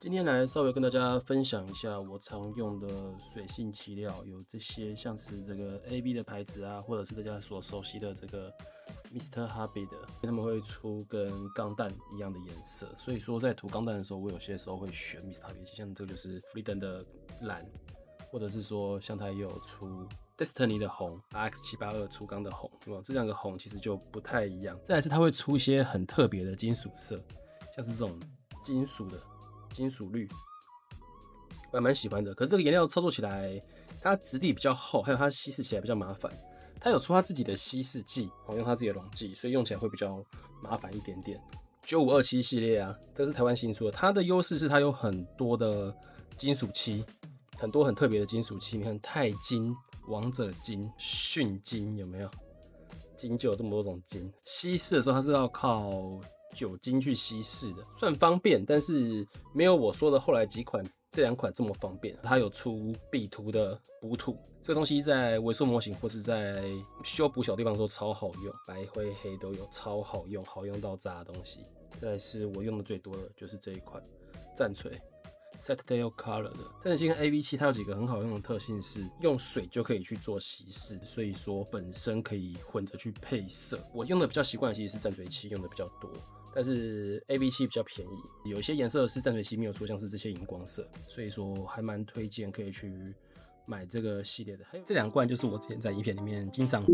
今天来稍微跟大家分享一下我常用的水性漆料，有这些像是这个 AB 的牌子啊，或者是大家所熟悉的这个 MR.HOBBY 的，他们会出跟钢弹一样的颜色，所以说在涂钢弹的时候，我有些时候会选 MR.HOBBY， 像这个就是 Freedom 的蓝，或者是说像它也有出 Destiny 的红 RX782 出钢的红，这两个红其实就不太一样。再来是它会出一些很特别的金属色，像是这种金属绿，我还蛮喜欢的。可是这个颜料操作起来，它质地比较厚，还有它稀释起来比较麻烦。它有出它自己的稀释剂，用它自己的溶剂，所以用起来会比较麻烦一点点。9527系列啊，这是台湾新出的。它的优势是它有很多的金属漆，很多很特别的金属漆。你看钛金、王者金、迅金，有没有？金就有这么多种金。稀释的时候，它是要靠酒精去稀释的，算方便，但是没有我说的后来这两款这么方便。它有出笔涂的补土，这个东西在微缩模型或是在修补小地方的时候超好用，白灰黑都有，超好用，好用到炸的东西。再来是我用的最多的就是这一款战锤 Setdale Color 的战锤漆跟 AV 漆，它有几个很好用的特性是用水就可以去做稀释，所以说本身可以混着去配色。我用的比较习惯的其实是战锤漆用的比较多，但是 AV 漆比较便宜，有一些颜色是战锤漆没有出，像是这些荧光色，所以说还蛮推荐可以去买这个系列的。还有这两罐就是我之前在影片里面经常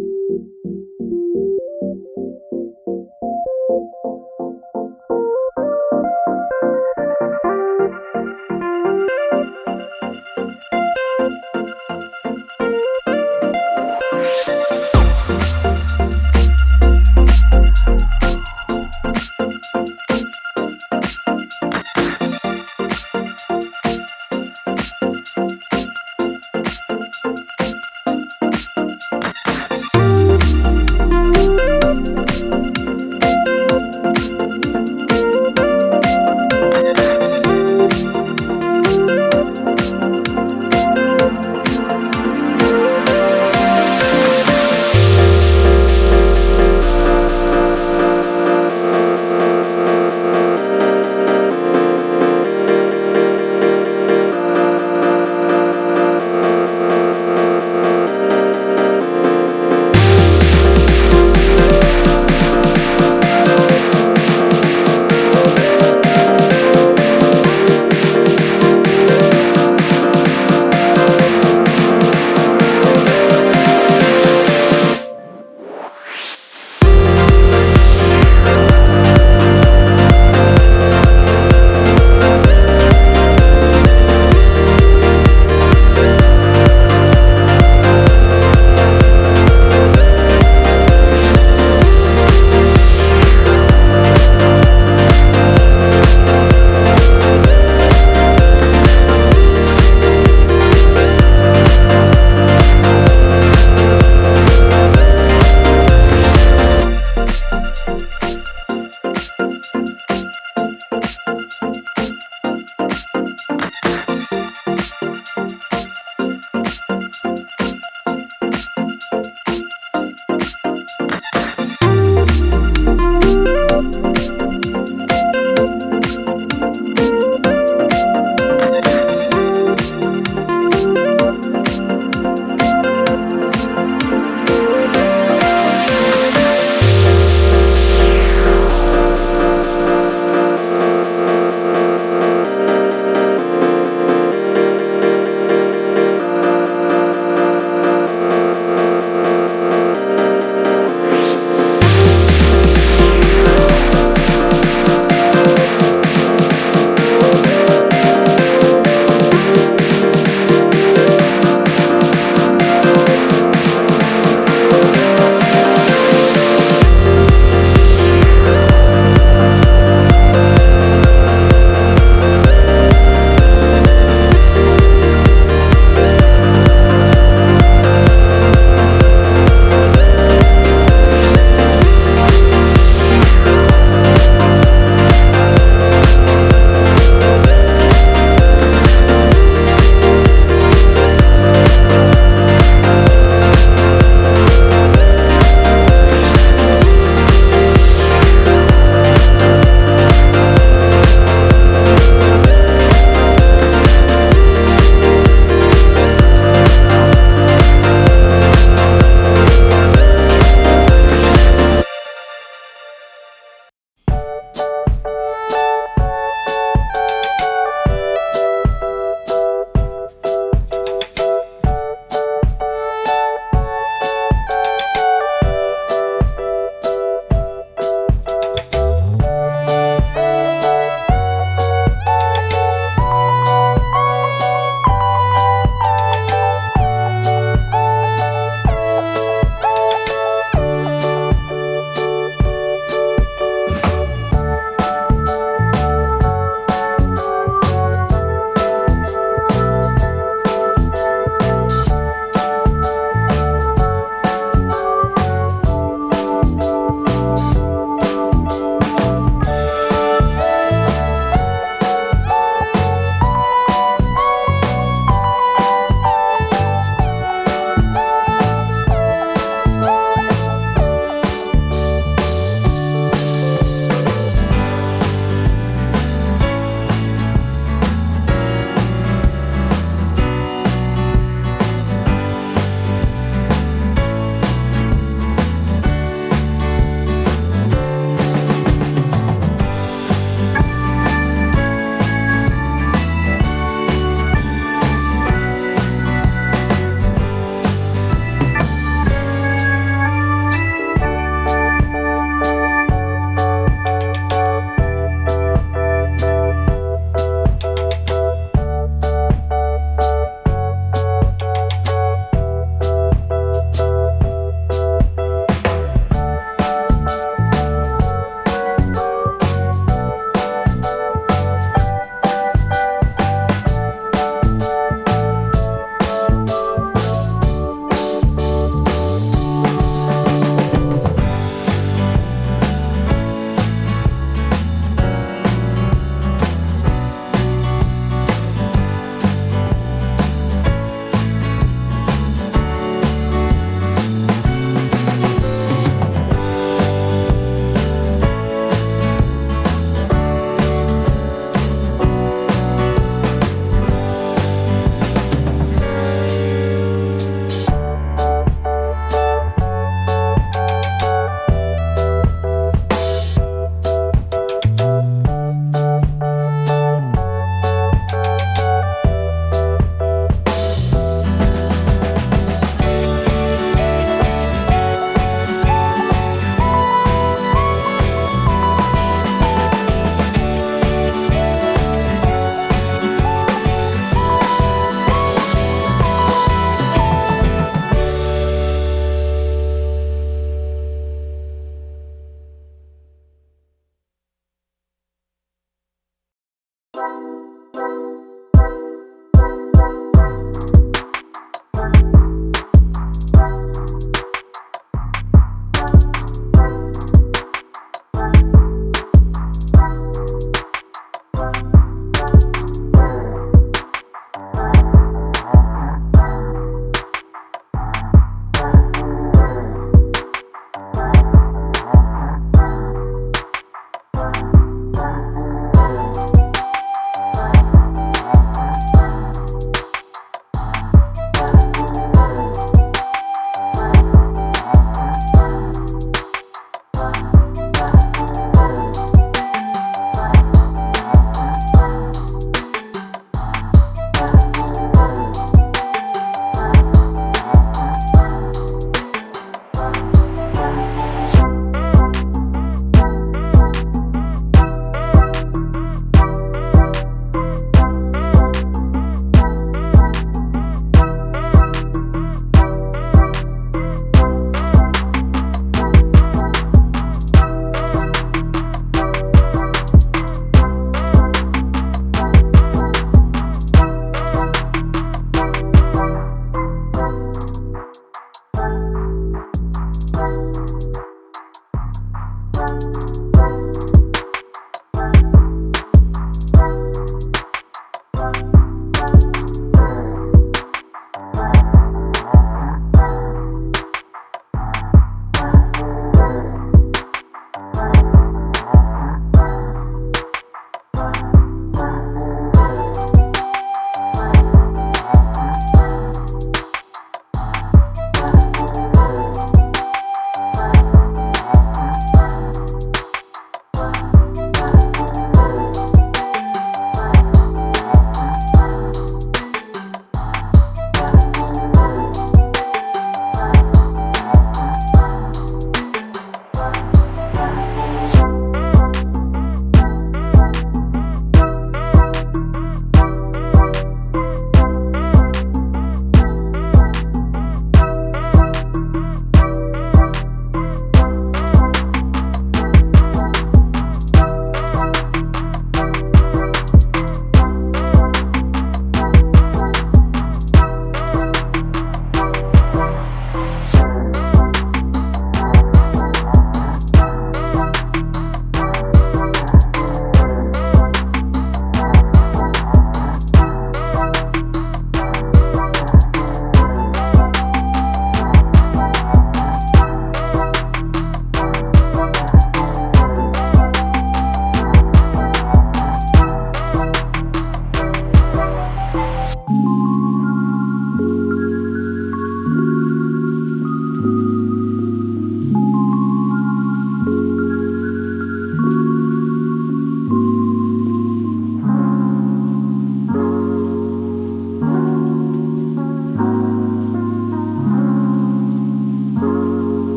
拜。